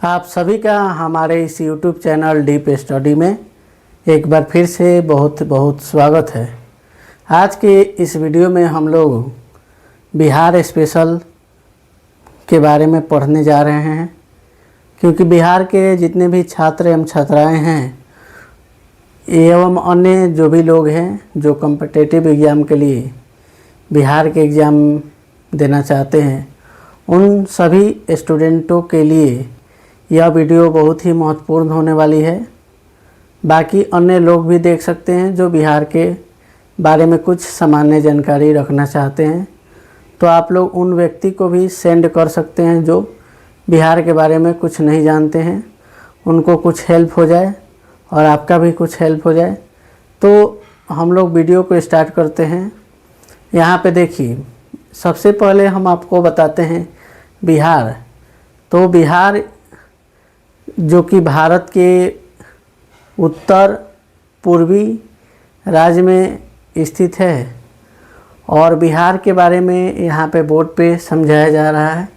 आप सभी का हमारे इस YouTube चैनल डीप स्टडी में एक बार फिर से बहुत बहुत स्वागत है। आज के इस वीडियो में हम लोग बिहार स्पेशल के बारे में पढ़ने जा रहे हैं, क्योंकि बिहार के जितने भी छात्र एवं छात्राएं हैं एवं अन्य जो भी लोग हैं जो कॉम्पिटिटिव एग्ज़ाम के लिए बिहार के एग्ज़ाम देना चाहते हैं, उन सभी स्टूडेंटों के लिए यह वीडियो बहुत ही महत्वपूर्ण होने वाली है। बाकी अन्य लोग भी देख सकते हैं जो बिहार के बारे में कुछ सामान्य जानकारी रखना चाहते हैं, तो आप लोग उन व्यक्ति को भी सेंड कर सकते हैं जो बिहार के बारे में कुछ नहीं जानते हैं, उनको कुछ हेल्प हो जाए और आपका भी कुछ हेल्प हो जाए। तो हम लोग वीडियो को स्टार्ट करते हैं। यहाँ पे देखिए, सबसे पहले हम आपको बताते हैं बिहार। तो बिहार जो कि भारत के उत्तर पूर्वी राज्य में स्थित है, और बिहार के बारे में यहाँ पे बोर्ड पे समझाया जा रहा है,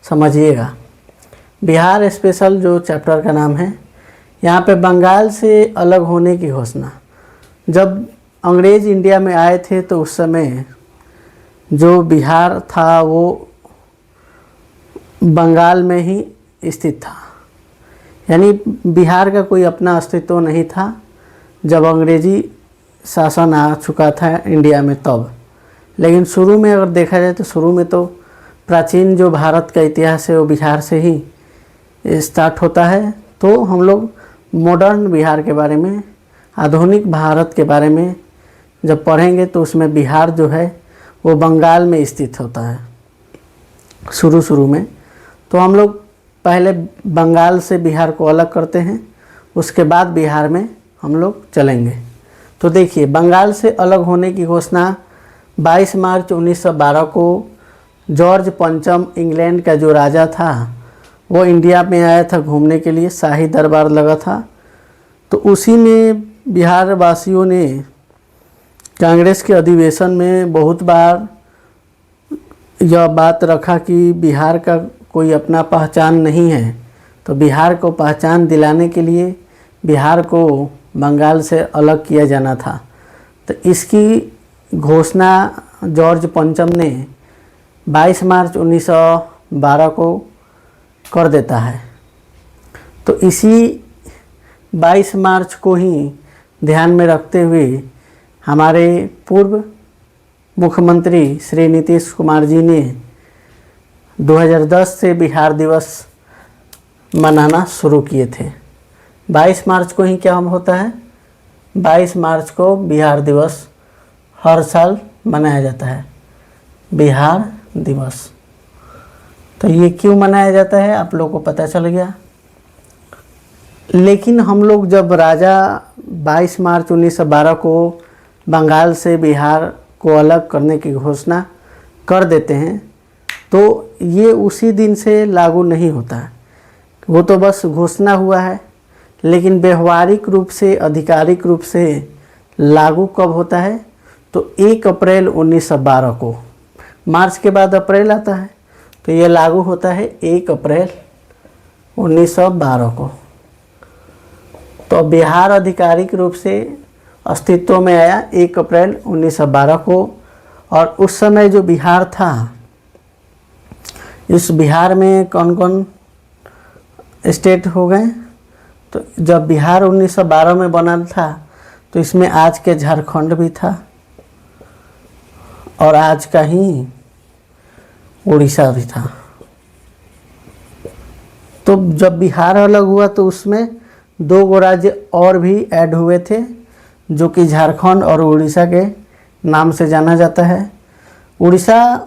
समझिएगा। बिहार स्पेशल जो चैप्टर का नाम है, यहाँ पे बंगाल से अलग होने की घोषणा। जब अंग्रेज़ इंडिया में आए थे तो उस समय जो बिहार था वो बंगाल में ही स्थित था, यानी बिहार का कोई अपना अस्तित्व नहीं था जब अंग्रेज़ी शासन आ चुका था इंडिया में तब। लेकिन शुरू में अगर देखा जाए तो शुरू में तो प्राचीन जो भारत का इतिहास है वो बिहार से ही स्टार्ट होता है। तो हम लोग मॉडर्न बिहार के बारे में, आधुनिक भारत के बारे में जब पढ़ेंगे तो उसमें बिहार जो है वो बंगाल में स्थित होता है शुरू में। तो हम लोग पहले बंगाल से बिहार को अलग करते हैं, उसके बाद बिहार में हम लोग चलेंगे। तो देखिए, बंगाल से अलग होने की घोषणा 22 मार्च 1912 को जॉर्ज पंचम, इंग्लैंड का जो राजा था, वो इंडिया में आया था घूमने के लिए, शाही दरबार लगा था। तो उसी में बिहार वासियों ने कांग्रेस के अधिवेशन में बहुत बार यह बात रखा कि बिहार का कोई अपना पहचान नहीं है, तो बिहार को पहचान दिलाने के लिए बिहार को बंगाल से अलग किया जाना था। तो इसकी घोषणा जॉर्ज पंचम ने 22 मार्च 1912 को कर देता है। तो इसी 22 मार्च को ही ध्यान में रखते हुए हमारे पूर्व मुख्यमंत्री श्री नीतीश कुमार जी ने 2010 से बिहार दिवस मनाना शुरू किए थे। 22 मार्च को ही क्या होता है, 22 मार्च को बिहार दिवस हर साल मनाया जाता है, बिहार दिवस। तो ये क्यों मनाया जाता है आप लोगों को पता चल गया। लेकिन हम लोग जब राजा 22 मार्च 1912 को बंगाल से बिहार को अलग करने की घोषणा कर देते हैं, तो ये उसी दिन से लागू नहीं होता है, वो तो बस घोषणा हुआ है। लेकिन व्यवहारिक रूप से, आधिकारिक रूप से लागू कब होता है, तो 1 अप्रैल 1912 को। मार्च के बाद अप्रैल आता है, तो ये लागू होता है 1 अप्रैल 1912 को। तो बिहार आधिकारिक रूप से अस्तित्व में आया 1 अप्रैल 1912 को। और उस समय जो बिहार था, इस बिहार में कौन कौन स्टेट हो गए, तो जब बिहार 1912 में बना था तो इसमें आज के झारखंड भी था और आज का ही उड़ीसा भी था। तो जब बिहार अलग हुआ तो उसमें 2 राज्य और भी ऐड हुए थे, जो कि झारखंड और उड़ीसा के नाम से जाना जाता है। उड़ीसा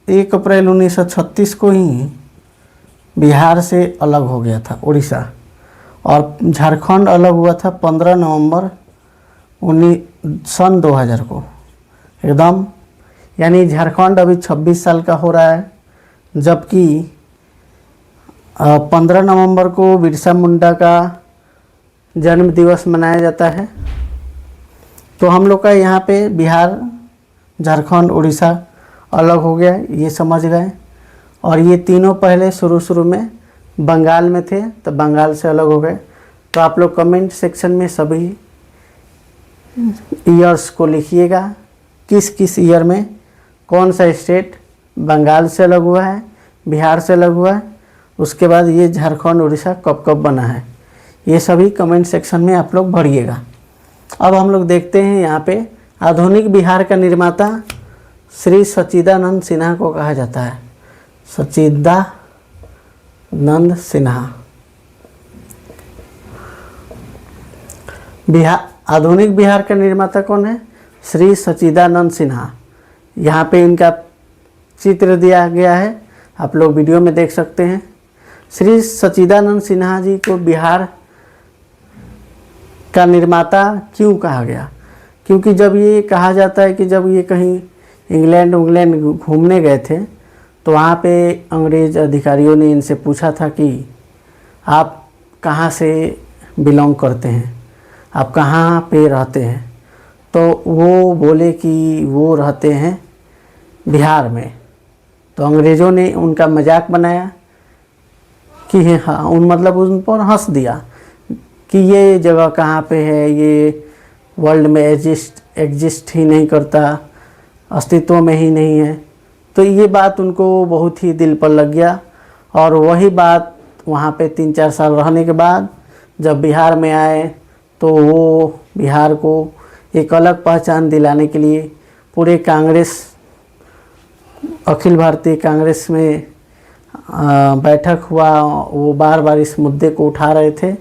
1 अप्रैल 1936 को ही बिहार से अलग हो गया था उड़ीसा, और झारखंड अलग हुआ था 15 नवंबर सन 2000 को एकदम। यानी झारखंड अभी 26 साल का हो रहा है, जबकि 15 नवंबर को बिरसा मुंडा का जन्म दिवस मनाया जाता है। तो हम लोग का यहाँ पे बिहार, झारखंड, उड़ीसा अलग हो गया, ये समझ गए। और ये तीनों पहले शुरू में बंगाल में थे तो बंगाल से अलग हो गए। तो आप लोग कमेंट सेक्शन में सभी ईयर्स को लिखिएगा, किस किस ईयर में कौन सा स्टेट बंगाल से अलग हुआ है, बिहार से अलग हुआ है, उसके बाद ये झारखंड उड़ीसा कब कब बना है, ये सभी कमेंट सेक्शन में आप लोग भरिएगा। अब हम लोग देखते हैं यहाँ पे आधुनिक बिहार का निर्माता श्री सच्चिदानंद सिन्हा को कहा जाता है। सच्चिदानंद सिन्हा। आधुनिक बिहार का निर्माता कौन है? श्री सच्चिदानंद सिन्हा। यहाँ पे इनका चित्र दिया गया है, आप लोग वीडियो में देख सकते हैं। श्री सच्चिदानंद सिन्हा जी को बिहार का निर्माता क्यों कहा गया? क्योंकि जब ये कहा जाता है कि जब ये कहीं इंग्लैंड घूमने गए थे तो वहाँ पे अंग्रेज़ अधिकारियों ने इनसे पूछा था कि आप कहाँ से बिलोंग करते हैं, आप कहाँ पे रहते हैं? तो वो बोले कि वो रहते हैं बिहार में। तो अंग्रेज़ों ने उनका मजाक बनाया कि हाँ, उन पर हंस दिया कि ये जगह कहाँ पे है, ये वर्ल्ड में एग्जिस्ट ही नहीं करता, अस्तित्व में ही नहीं है। तो ये बात उनको बहुत ही दिल पर लग गया और वही बात वहाँ पे 3-4 साल रहने के बाद जब बिहार में आए तो वो बिहार को एक अलग पहचान दिलाने के लिए पूरे अखिल भारतीय कांग्रेस में बैठक हुआ। वो बार बार इस मुद्दे को उठा रहे थे,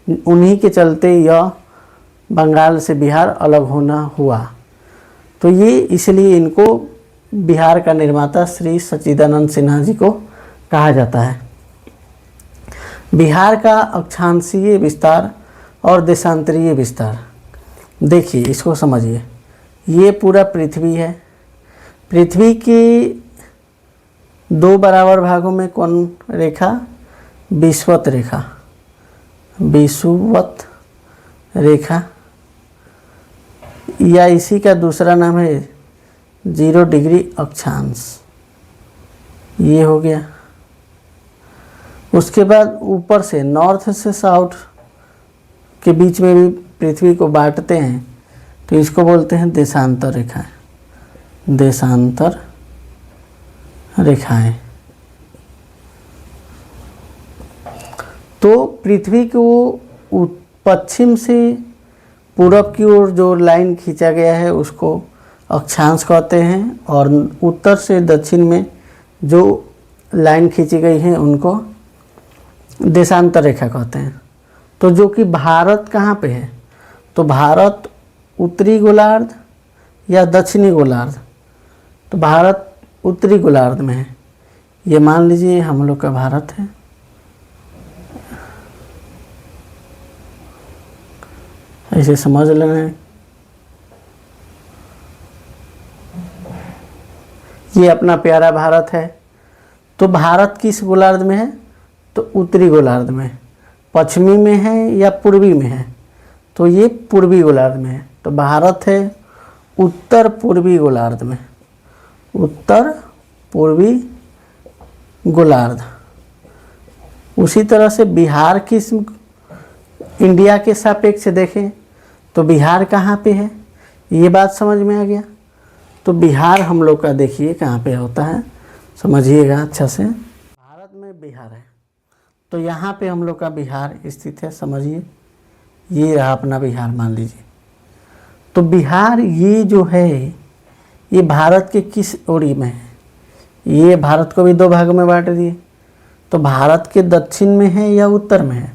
उन्हीं के चलते यह बंगाल से बिहार अलग होना हुआ। तो ये इसलिए इनको बिहार का निर्माता श्री सच्चिदानंद सिन्हा जी को कहा जाता है। बिहार का अक्षांशीय विस्तार और देशांतरीय विस्तार, देखिए इसको समझिए। ये पूरा पृथ्वी है, पृथ्वी के 2 बराबर भागों में कौन रेखा? विषुवत रेखा। विषुवत रेखा या इसी का दूसरा नाम है 0 डिग्री अक्षांश, ये हो गया। उसके बाद ऊपर से नॉर्थ से साउथ के बीच में भी पृथ्वी को बांटते हैं तो इसको बोलते हैं देशांतर रेखाएं। देशांतर रेखाएं। तो पृथ्वी को पश्चिम से पूरब की ओर जो लाइन खींचा गया है उसको अक्षांश कहते हैं और उत्तर से दक्षिण में जो लाइन खींची गई है उनको देशांतर रेखा कहते हैं। तो जो कि भारत कहाँ पे है? तो भारत उत्तरी गोलार्ध या दक्षिणी गोलार्ध? तो भारत उत्तरी गोलार्ध में है। ये मान लीजिए हम लोग का भारत है, ऐसे समझ लेना है। ये अपना प्यारा भारत है। तो भारत किस गोलार्ध में है? तो उत्तरी गोलार्ध में। पश्चिमी में है या पूर्वी में है? तो ये पूर्वी गोलार्ध में है। तो भारत है उत्तर पूर्वी गोलार्ध में। उत्तर पूर्वी गोलार्ध। उसी तरह से बिहार किस इंडिया के सापेक्ष देखें तो बिहार कहाँ पे है? ये बात समझ में आ गया। तो बिहार हम लोग का देखिए कहाँ पे होता है, समझिएगा अच्छा से। भारत में बिहार है तो यहाँ पे हम लोग का बिहार स्थित है, समझिए। ये रहा अपना बिहार मान लीजिए। तो बिहार ये जो है ये भारत के किस ओरी में है? ये भारत को भी 2 भागों में बांट दिए। तो भारत के दक्षिण में है या उत्तर में है?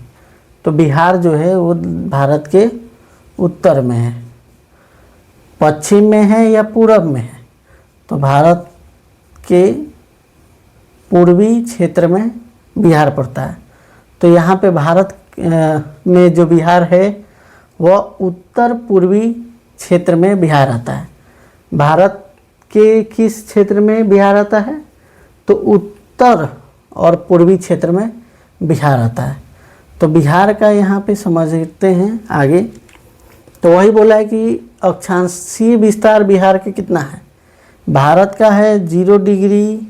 तो बिहार जो है वो भारत के उत्तर में है। पश्चिम में है या पूरब में है? तो भारत के पूर्वी क्षेत्र में बिहार पड़ता है। तो यहाँ पे भारत में जो बिहार है वह उत्तर पूर्वी क्षेत्र में बिहार आता है। भारत के किस क्षेत्र में बिहार आता है? तो उत्तर और पूर्वी क्षेत्र में बिहार आता है। तो बिहार का यहाँ पे समझते हैं आगे। तो वही बोला है कि अक्षांशीय विस्तार बिहार के कितना है? भारत का है 0 डिग्री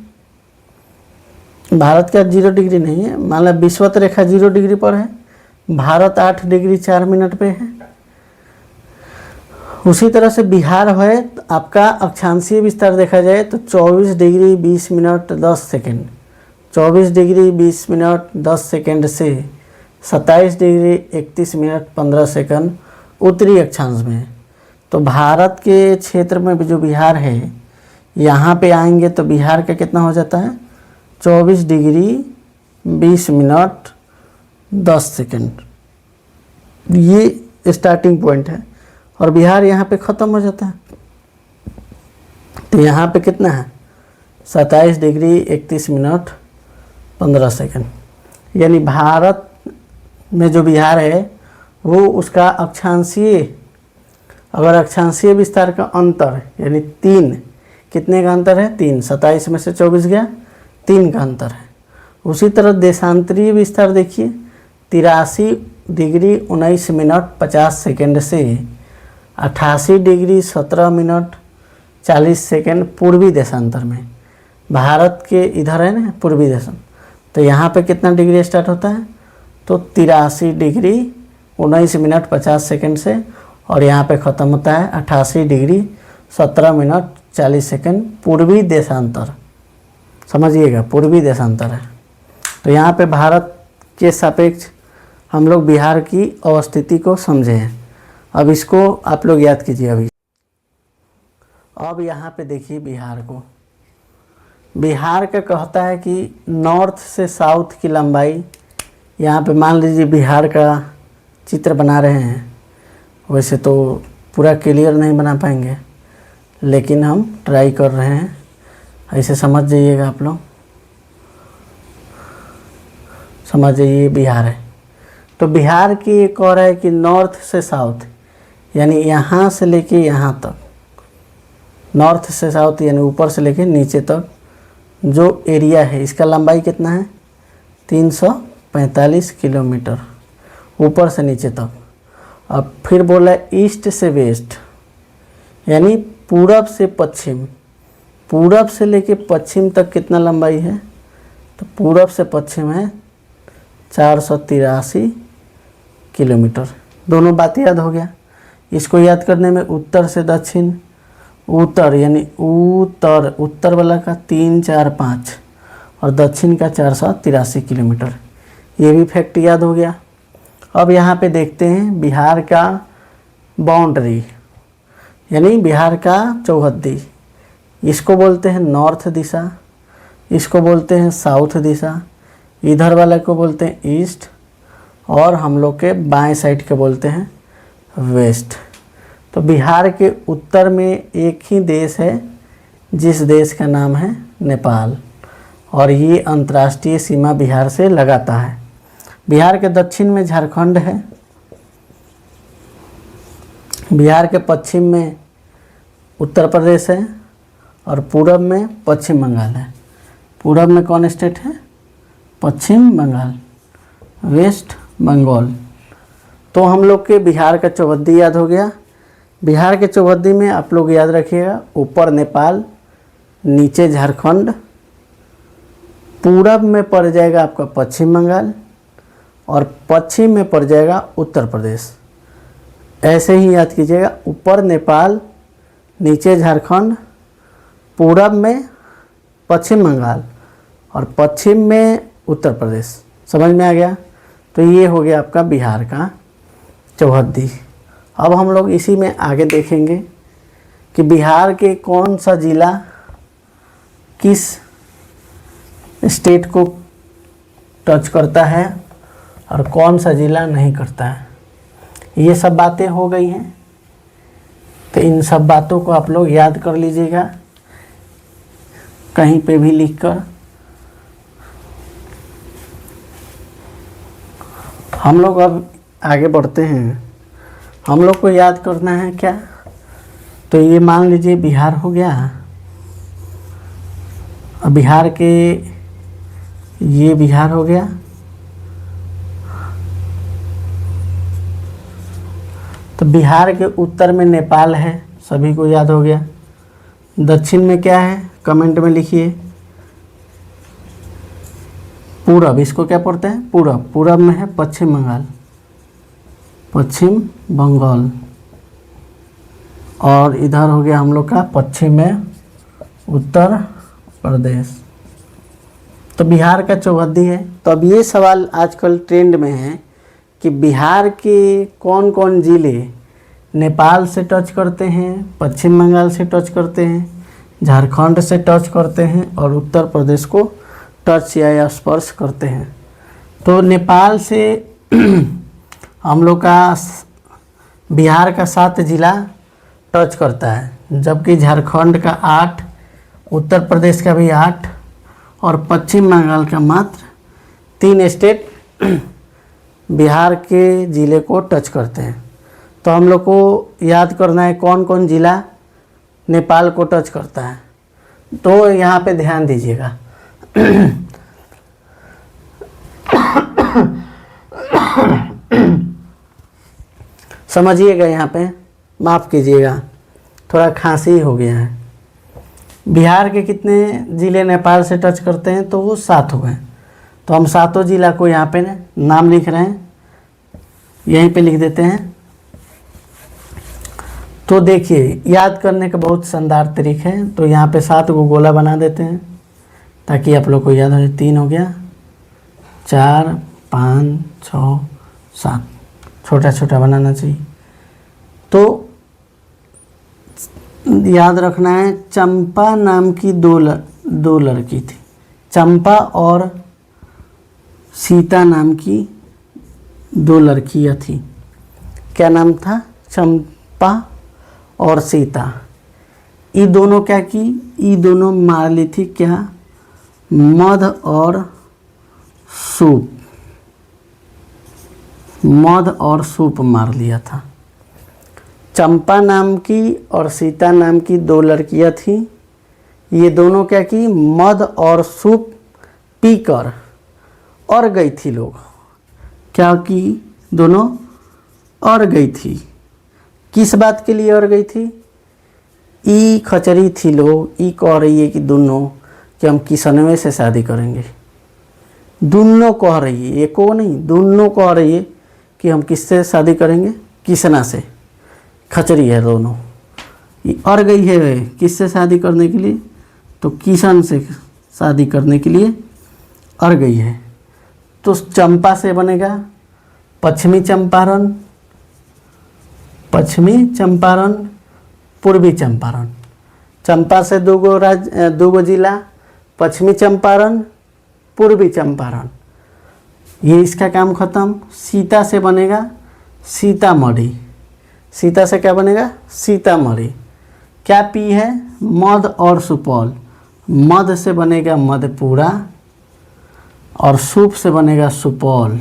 भारत का 0 डिग्री नहीं है, मान लो विषुवत रेखा 0 डिग्री पर है, भारत 8 डिग्री 4 मिनट पे है। उसी तरह से बिहार है, तो आपका अक्षांशीय विस्तार देखा जाए तो 24 degree 20 minute 10 second, 24 degree 20 minute 10 second से 27 डिग्री 31 मिनट 15 सेकंड उत्तरी अक्षांश में है। तो भारत के क्षेत्र में जो बिहार है, यहाँ पे आएंगे तो बिहार का कितना हो जाता है 24 डिग्री 20 मिनट 10 सेकंड, ये स्टार्टिंग पॉइंट है और बिहार यहाँ पे ख़त्म हो जाता है। तो यहाँ पे कितना है 27 डिग्री 31 मिनट 15 सेकंड, यानी भारत में जो बिहार है वो उसका अक्षांशीय, अगर अक्षांशीय विस्तार का अंतर यानी 3, कितने का अंतर है 3, 27 में से 24 गया 3 का अंतर है। उसी तरह देशांतरीय विस्तार देखिए 83 डिग्री 19 मिनट 50 सेकेंड से 88 डिग्री 17 मिनट 40 सेकेंड पूर्वी देशांतर में, भारत के इधर है ना पूर्वी देशांतर, तो यहाँ पे कितना डिग्री स्टार्ट होता है तो 83 डिग्री 19 मिनट 50 सेकेंड से, और यहाँ पे ख़त्म होता है 88 डिग्री 17 मिनट 40 सेकेंड पूर्वी देशांतर, समझिएगा पूर्वी देशांतर है। तो यहाँ पे भारत के सापेक्ष हम लोग बिहार की अवस्थिति को समझे हैं। अब इसको आप लोग याद कीजिए। अब यहाँ पे देखिए बिहार को, बिहार का कहता है कि नॉर्थ से साउथ की लंबाई, यहाँ पे मान लीजिए बिहार का चित्र बना रहे हैं, वैसे तो पूरा क्लियर नहीं बना पाएंगे लेकिन हम ट्राई कर रहे हैं, ऐसे समझ जाइएगा आप लोग, समझ जाइए बिहार है। तो बिहार की एक और है कि नॉर्थ से साउथ, यानी यहाँ से लेके यहाँ तक, नॉर्थ से साउथ यानी ऊपर से लेके नीचे तक जो एरिया है इसका लंबाई कितना है 345 किलोमीटर ऊपर से नीचे तक। अब फिर बोला ईस्ट से वेस्ट, यानी पूरब से पश्चिम, पूरब से लेके पश्चिम तक कितना लंबाई है तो पूरब से पश्चिम है 483 किलोमीटर। दोनों बात याद हो गया। इसको याद करने में उत्तर से दक्षिण, उत्तर यानी उत्तर, उत्तर वाला का 345 और दक्षिण का 483 किलोमीटर, ये भी फैक्ट याद हो गया। अब यहाँ पे देखते हैं बिहार का बाउंड्री, यानी बिहार का चौहद्दी, इसको बोलते हैं नॉर्थ दिशा, इसको बोलते हैं साउथ दिशा, इधर वाले को बोलते हैं ईस्ट, और हम लोग के बाएं साइड के बोलते हैं वेस्ट। तो बिहार के उत्तर में एक ही देश है जिस देश का नाम है नेपाल, और ये अंतर्राष्ट्रीय सीमा बिहार से लगाता है। बिहार के दक्षिण में झारखंड है, बिहार के पश्चिम में उत्तर प्रदेश है, और पूरब में पश्चिम बंगाल है। पूरब में कौन स्टेट है पश्चिम बंगाल, वेस्ट बंगाल। तो हम लोग के बिहार का चौहद्दी याद हो गया। बिहार के चौहद्दी में आप लोग याद रखिएगा ऊपर नेपाल, नीचे झारखंड, पूरब में पड़ जाएगा आपका पश्चिम बंगाल, और पश्चिम में पड़ जाएगा उत्तर प्रदेश। ऐसे ही याद कीजिएगा ऊपर नेपाल, नीचे झारखंड, पूरब में पश्चिम बंगाल और पश्चिम में उत्तर प्रदेश। समझ में आ गया। तो ये हो गया आपका बिहार का चौहद्दी। अब हम लोग इसी में आगे देखेंगे कि बिहार के कौन सा ज़िला किस स्टेट को टच करता है और कौन सा ज़िला नहीं करता है। ये सब बातें हो गई हैं, तो इन सब बातों को आप लोग याद कर लीजिएगा कहीं पे भी लिखकर। हम लोग अब आगे बढ़ते हैं। हम लोग को याद करना है क्या, तो ये मान लीजिए बिहार हो गया, और बिहार के ये बिहार हो गया, तो बिहार के उत्तर में नेपाल है, सभी को याद हो गया। दक्षिण में क्या है कमेंट में लिखिए। पूरब, इसको क्या पढ़ते हैं पूरब, पूरब में है पश्चिम बंगाल, पश्चिम बंगाल, और इधर हो गया हम लोग का पश्चिम में उत्तर प्रदेश। तो बिहार का चौहद्दी है। तो अब ये सवाल आजकल ट्रेंड में है कि बिहार के कौन कौन ज़िले नेपाल से टच करते हैं, पश्चिम बंगाल से टच करते हैं, झारखंड से टच करते हैं और उत्तर प्रदेश को टच या स्पर्श करते हैं। तो नेपाल से हम लोग का बिहार का 7 ज़िला टच करता है, जबकि झारखंड का 8, उत्तर प्रदेश का भी 8 और पश्चिम बंगाल का मात्र 3 स्टेट बिहार के ज़िले को टच करते हैं। तो हम लोग को याद करना है कौन कौन ज़िला नेपाल को टच करता है। तो यहाँ पे ध्यान दीजिएगा। समझिएगा, यहाँ पे माफ़ कीजिएगा, थोड़ा खांसी हो गया है। बिहार के कितने ज़िले नेपाल से टच करते हैं, तो वो 7 हो गए। तो हम 7 ज़िला को यहाँ पे नाम लिख रहे हैं, यहीं पे लिख देते हैं। तो देखिए, याद करने का बहुत शानदार तरीका है। तो यहाँ पे 7 को गोला बना देते हैं ताकि आप लोग को याद हो जाए। 3 हो गया, 4, 5, 6, 7, छोटा छोटा बनाना चाहिए। तो याद रखना है, चंपा नाम की दो लड़की थी। चंपा और सीता नाम की 2 लड़कियाँ थी। क्या नाम था? चंपा और सीता। ये दोनों क्या की? ये दोनों मार ली थी क्या? मध और सूप, मध और सूप मार लिया था। चंपा नाम की और सीता नाम की 2 लड़कियां थी। ये दोनों क्या की? मध और सूप पीकर और गई थी। लोग क्या की? दोनों और गई थी। किस बात के लिए और गई थी? ई खचरी थी लोग। ई कह रही है कि दोनों कि हम किसनवे से शादी करेंगे। दोनों कह रही है, एको नहीं, दोनों कह रही है कि हम किससे शादी करेंगे? किसना से। खचरी है दोनों। ये और गई है किससे शादी करने के लिए? तो किशन से शादी करने के लिए और गई है। तो चंपा से बनेगा पश्चिमी चंपारण, पश्चिमी चंपारण, पूर्वी चंपारण। चंपा से 2 जिला, पश्चिमी चंपारण, पूर्वी चंपारण। ये इसका काम खत्म। सीता से बनेगा सीतामढ़ी। सीता से क्या बनेगा? सीतामढ़ी। क्या पी है? मध और सुपौल। मध से बनेगा मधेपुरा और सूप से बनेगा सुपौल।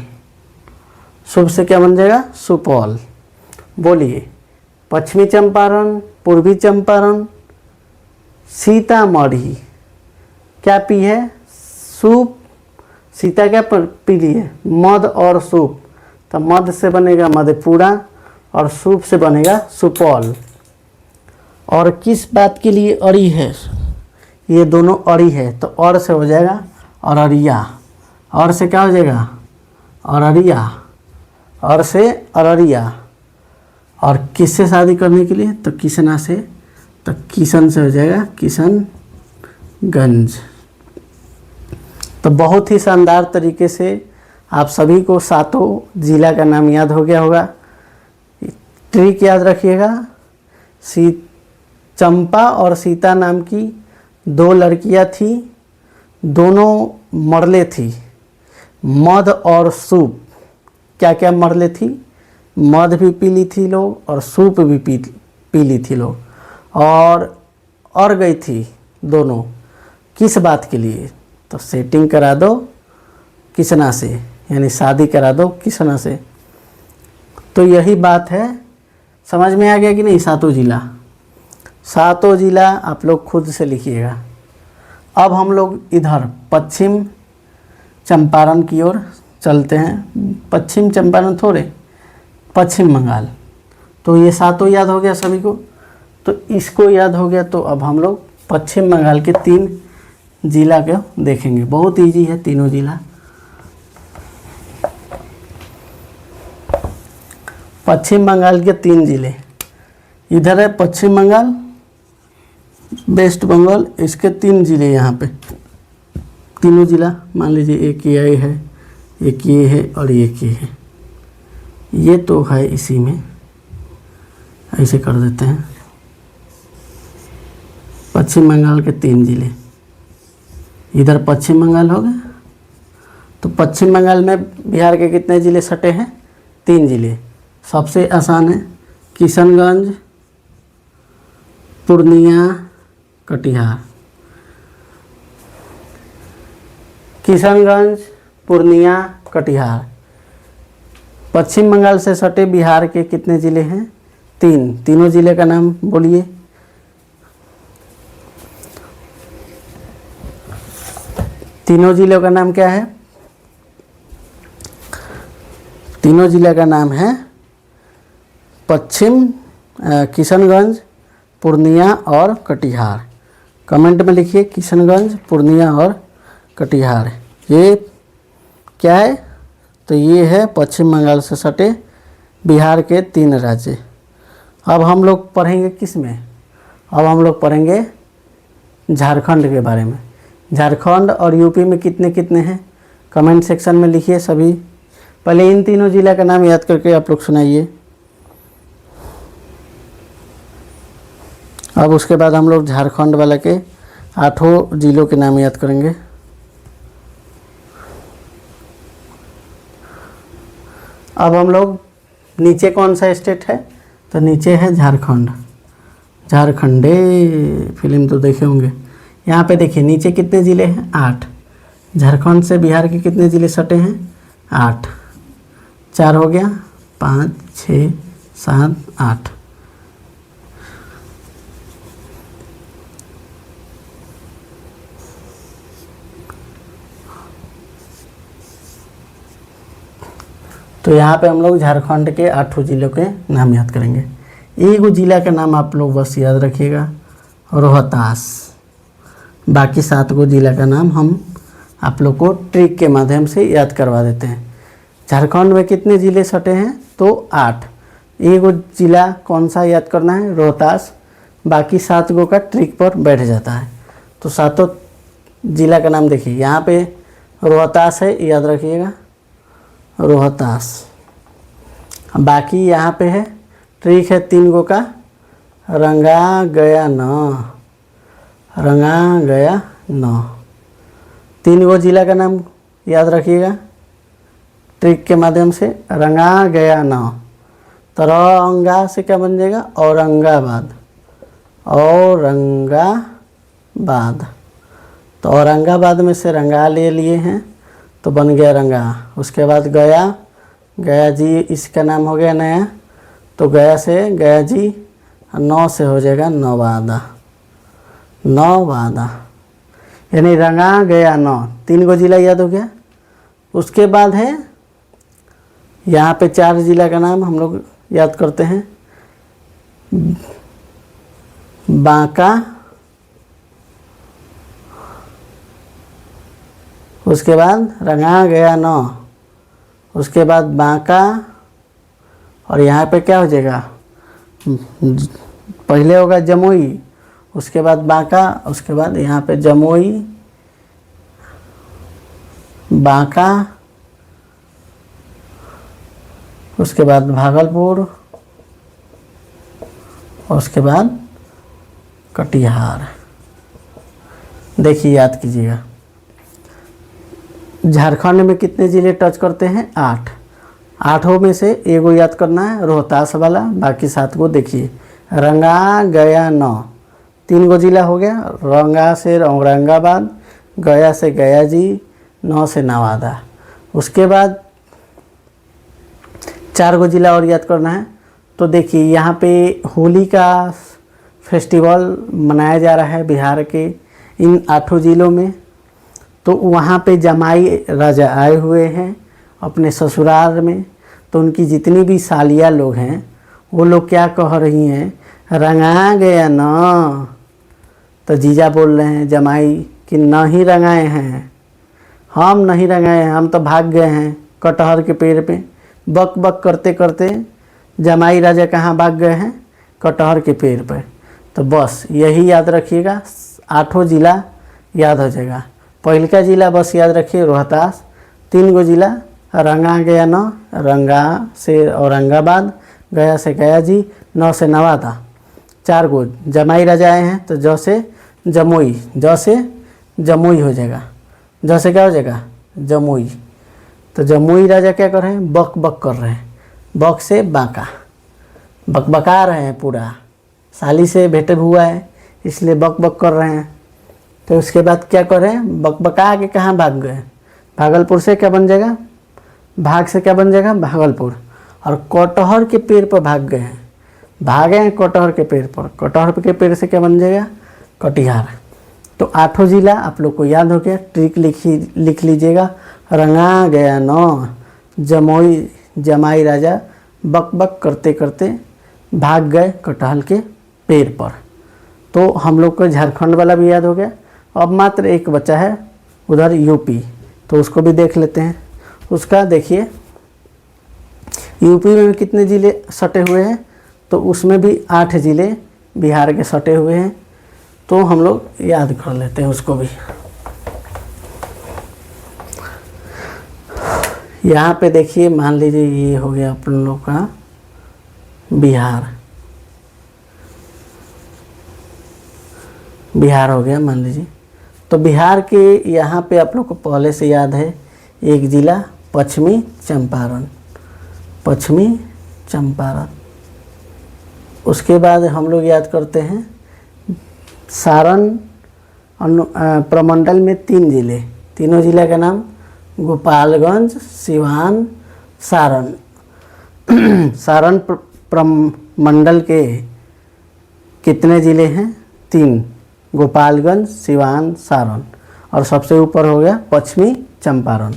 सूप से क्या बन जाएगा? सुपौल। बोलिए, पश्चिमी चंपारण, पूर्वी चंपारण, सीतामढ़ी। क्या पी है? सूप। सीता क्या पी ली है? मध और सूप। तो मध से बनेगा मधेपुरा और सूप से बनेगा सुपौल। और किस बात के लिए अड़ी है? ये दोनों अड़ी है, तो और से हो जाएगा अररिया। और से क्या हो जाएगा? अररिया। और से अररिया। और किससे शादी करने के लिए? तो किसना से। तो किशन से हो जाएगा किशनगंज। तो बहुत ही शानदार तरीके से आप सभी को 7 जिला का नाम याद हो गया होगा। ट्रिक याद रखिएगा। चंपा और सीता नाम की 2 लड़कियां थी, दोनों मरले थी। मध और सूप। क्या क्या मरले थी? मध भी पी ली थी लोग और सूप भी पी ली थी लोग। और गई थी दोनों। किस बात के लिए? तो सेटिंग करा दो किसना से, यानी शादी करा दो किसना से। तो यही बात है। समझ में आ गया कि नहीं? 7 जिला, 7 जिला आप लोग खुद से लिखिएगा। अब हम लोग इधर पश्चिम चंपारण की ओर चलते हैं। पश्चिम चंपारण थोड़े, पश्चिम बंगाल। तो ये 7 याद हो गया सभी को। तो इसको याद हो गया। तो अब हम लोग पश्चिम बंगाल के 3 जिला को देखेंगे। बहुत इजी है तीनों जिला। पश्चिम बंगाल के 3 जिले, इधर है पश्चिम बंगाल, वेस्ट बंगाल, इसके 3 जिले यहाँ पे, तीनों जिला मान लीजिए, एक ये है, एक ये है और एक ये है, ये तो है इसी में, ऐसे कर देते हैं। पश्चिम बंगाल के 3 जिले, इधर पश्चिम बंगाल हो गया, तो पश्चिम बंगाल में बिहार के कितने ज़िले सटे हैं? 3 ज़िले। सबसे आसान है किशनगंज, पूर्णिया, कटिहार। किशनगंज, पूर्णिया, कटिहार। पश्चिम बंगाल से सटे बिहार के कितने ज़िले हैं? 3। तीनों ज़िले का नाम बोलिए। तीनों ज़िलों का नाम क्या है? तीनों ज़िले का नाम है किशनगंज, पूर्णिया और कटिहार। कमेंट में लिखिए किशनगंज, पूर्णिया और कटिहार। ये क्या है? तो ये है पश्चिम बंगाल से सटे बिहार के 3 राज्य। अब हम लोग पढ़ेंगे किस में? अब हम लोग पढ़ेंगे झारखंड के बारे में। झारखंड और यूपी में कितने कितने हैं? कमेंट सेक्शन में लिखिए सभी। पहले इन तीनों जिला का नाम याद करके आप लोग सुनाइए। अब उसके बाद हम लोग झारखंड वाला के 8 जिलों के नाम याद करेंगे। अब हम लोग नीचे कौन सा स्टेट है? तो नीचे है झारखंड। झारखंडे फिल्म तो देखे होंगे। यहाँ पे देखिए नीचे कितने ज़िले हैं? 8। झारखंड से बिहार के कितने ज़िले सटे हैं? 8। 4 हो गया, 5, 6, 7, 8। तो यहाँ पे हम लोग झारखंड के 8 जिलों के नाम याद करेंगे। एक जिला का नाम आप लोग बस याद रखिएगा, रोहतास। बाकी 7 जिला का नाम हम आप लोग को ट्रिक के माध्यम से याद करवा देते हैं। झारखंड में कितने ज़िले सटे हैं? तो 8। एक ज़िला कौन सा याद करना है? रोहतास। बाकी 7 का ट्रिक पर बैठ जाता है। तो 7 जिला का नाम देखिए, यहाँ पे रोहतास है, याद रखिएगा रोहतास। बाकी यहाँ पे है ट्रिक है 3 का, रंगा गया न, रंगा गया न। 3 जिला का नाम याद रखिएगा ट्रिक के माध्यम से, रंगा गया न। तो रंगा से क्या बन जाएगा? औरंगाबाद। औरंगाबाद। तो औरंगाबाद में से रंगा ले लिए हैं तो बन गया रंगा। उसके बाद गया, गया जी इसका नाम हो गया नया, तो गया से गया जी, 9 से हो जाएगा नवादा। नवादा यानी रंगा गया 9। 3 जिला याद हो गया। उसके बाद है यहाँ पे 4 जिला का नाम हम लोग याद करते हैं। बांका, उसके बाद रंगा गया 9, उसके बाद बांका, और यहाँ पे क्या हो जाएगा? पहले होगा जमुई, उसके बाद बांका, उसके बाद यहाँ पे जमुई, बांका, उसके बाद भागलपुर, और उसके बाद कटिहार। देखिए याद कीजिएगा। झारखंड में कितने ज़िले टच करते हैं? 8। 8 में से एगो याद करना है, रोहतास वाला। बाकी 7 देखिए, रंगा गया 9। 3 जिला हो गया, रंगा से औरंगाबाद, गया से गया जी, 9 से नवादा। उसके बाद 4 जिला और याद करना है। तो देखिए यहाँ पे होली का फेस्टिवल मनाया जा रहा है बिहार के इन 8 जिलों में। तो वहाँ पे जमाई राजा आए हुए हैं अपने ससुराल में। तो उनकी जितनी भी सालिया लोग हैं वो लोग क्या कह रही हैं? रंगा गया ना। तो जीजा बोल रहे हैं जमाई कि नहीं रंगाए हैं, हम नहीं रंगाए हैं, हम तो भाग गए हैं कटहर के पेड़ पे। बक बक करते करते जमाई राजा कहाँ भाग गए हैं? कटहर के पेड़ पर। तो बस यही याद रखिएगा, 8 जिला याद हो जाएगा। पहले का जिला बस याद रखिए रोहतास, 3 गो जिला, रंगा गया न, रंगा से औरंगाबाद, गया से गया जी, नौ से नवादा, 4 गो। जमाई राजा आए हैं तो ज से जमुई, ज से जमुई हो जाएगा, ज से क्या हो जाएगा? जमुई। तो जमुई राजा क्या कर रहे हैं? बक बक कर रहे हैं, बक से बांका, बकबका रहे हैं पूरा, साली से भेंटे हुआ है इसलिए बक बक कर रहे हैं। तो उसके बाद क्या कर रहे हैं? बकबका के कहाँ भाग गए? भागलपुर से क्या बन जाएगा? भाग से क्या बन जाएगा? भागलपुर। और कटहर के पेड़ पर भाग गए हैं, भागे हैं कटहर के पेड़ पर, कटहर के पेड़ से क्या बन जाएगा? कटिहार। तो 8 जिला आप लोग को याद हो गया। ट्रिक लिख लीजिएगा, रंगा गया न, जमुई, जमाई राजा बक बक करते करते भाग गए कटहल के पेड़ पर। तो हम लोग को झारखंड वाला भी याद हो गया। अब मात्र एक बचा है उधर यूपी, तो उसको भी देख लेते हैं। उसका देखिए, यूपी में कितने ज़िले सटे हुए हैं? तो उसमें भी 8 ज़िले बिहार के सटे हुए हैं। तो हम लोग याद कर लेते हैं उसको भी। यहाँ पे देखिए, मान लीजिए ये हो गया अपन लोग का बिहार, बिहार हो गया मान लीजिए। तो बिहार के यहाँ पे आप लोग को पहले से याद है एक ज़िला पश्चिमी चंपारण, पश्चिमी चंपारण। उसके बाद हम लोग याद करते हैं सारण प्रमंडल में 3 ज़िले, तीनों ज़िले का नाम गोपालगंज, सिवान, सारण। सारण प्रमंडल के कितने ज़िले हैं? 3, गोपालगंज, सिवान, सारण। और सबसे ऊपर हो गया पश्चिमी चंपारण।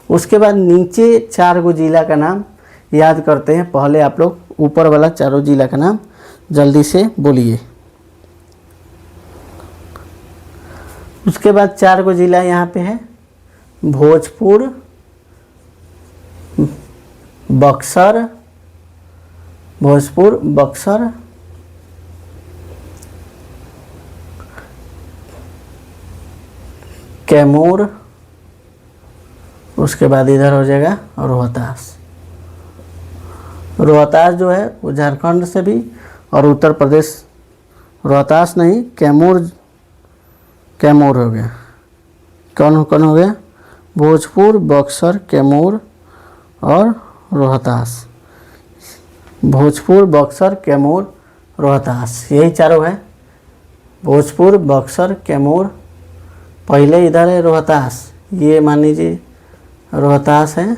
उसके बाद नीचे 4 गो जिला का नाम याद करते हैं। पहले आप लोग ऊपर वाला 4 जिला का नाम जल्दी से बोलिए। उसके बाद 4 गो जिला यहाँ पे है, भोजपुर, बक्सर, भोजपुर, बक्सर, कैमूर। उसके बाद इधर हो जाएगा रोहतास। रोहतास जो है वो झारखंड से भी और उत्तर प्रदेश, रोहतास नहीं कैमूर, कैमूर हो गया। कौन हो गया? भोजपुर, बक्सर, कैमूर और रोहतास। भोजपुर, बक्सर, कैमूर, रोहतास, यही चारों है। भोजपुर, बक्सर, कैमूर। पहले इधर है रोहतास, ये मान लीजिए रोहतास है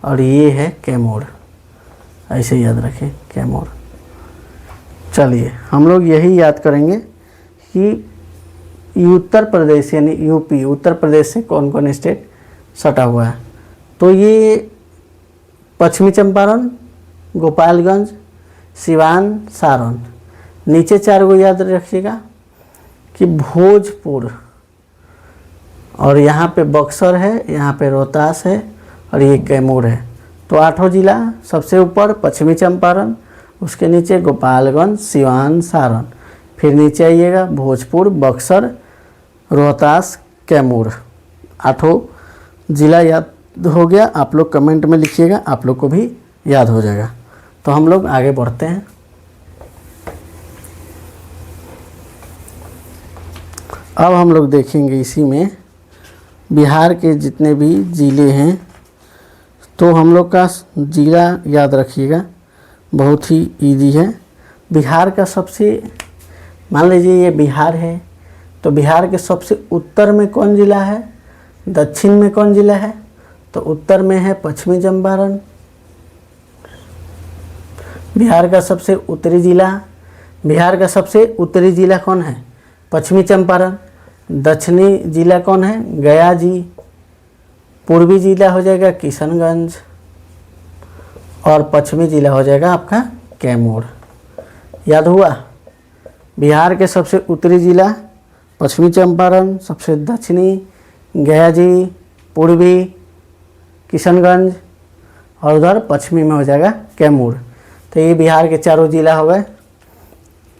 और ये है कैमूर, ऐसे याद रखें कैमूर। चलिए हम लोग यही याद करेंगे कि उत्तर प्रदेश यानी यूपी, उत्तर प्रदेश से कौन कौन स्टेट सटा हुआ है। तो ये पश्चिमी चंपारण, गोपालगंज, सिवान, सारण। नीचे 4 गो याद रखिएगा कि भोजपुर, और यहाँ पे बक्सर है, यहाँ पे रोहतास है और ये कैमूर है। तो 8 जिला, सबसे ऊपर पश्चिमी चंपारण, उसके नीचे गोपालगंज, सिवान, सारण, फिर नीचे आइएगा भोजपुर, बक्सर, रोहतास, कैमूर। 8 जिला याद हो गया। आप लोग कमेंट में लिखिएगा, आप लोग को भी याद हो जाएगा। तो हम लोग आगे बढ़ते हैं। अब हम लोग देखेंगे इसी में बिहार के जितने भी ज़िले हैं। तो हम लोग का ज़िला याद रखिएगा, बहुत ही इजी है। बिहार का सबसे, मान लीजिए ये बिहार है, तो बिहार के सबसे उत्तर में कौन ज़िला है? दक्षिण में कौन ज़िला है? तो उत्तर में है पश्चिमी चंपारण। बिहार का सबसे उत्तरी ज़िला, बिहार का सबसे उत्तरी ज़िला कौन है? पश्चिमी चंपारण। दक्षिणी ज़िला कौन है? गया जी। पूर्वी ज़िला हो जाएगा किशनगंज और पश्चिमी ज़िला हो जाएगा आपका कैमूर। याद हुआ? बिहार के सबसे उत्तरी ज़िला पश्चिमी चंपारण, सबसे दक्षिणी गया जी, पूर्वी किशनगंज और उधर पश्चिमी में हो जाएगा कैमूर। तो ये बिहार के चारों जिला हो गए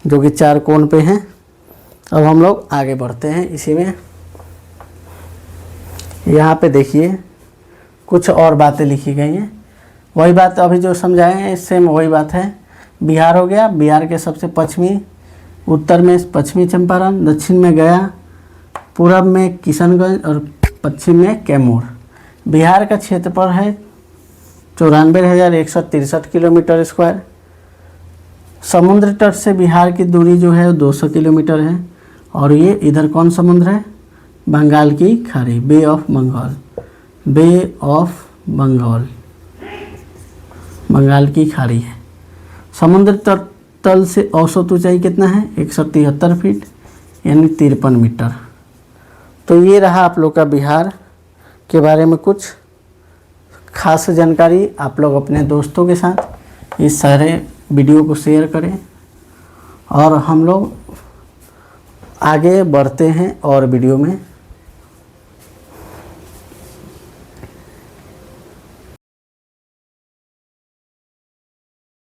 जो कि 4 कोण पे हैं। अब हम लोग आगे बढ़ते हैं इसी में। यहाँ पे देखिए कुछ और बातें लिखी गई हैं, वही बात अभी जो समझाए हैं सेम वही बात है। बिहार हो गया, बिहार के सबसे पश्चिमी, उत्तर में पश्चिमी चंपारण, दक्षिण में गया, पूरब में किशनगंज और पश्चिम में कैमूर। बिहार का क्षेत्रफल है 94,163 किलोमीटर स्क्वायर। समुद्र तट से बिहार की दूरी जो है 200 किलोमीटर है। और ये इधर कौन समुद्र है? बंगाल की खाड़ी, bay of Bengal, bay of Bengal, Bengal की खाड़ी है। समुद्र तल से औसत ऊंचाई कितना है? 173 फीट यानी 53 मीटर। तो ये रहा आप लोग का बिहार के बारे में कुछ खास जानकारी। आप लोग अपने दोस्तों के साथ इस सारे वीडियो को शेयर करें और हम लोग आगे बढ़ते हैं और वीडियो में।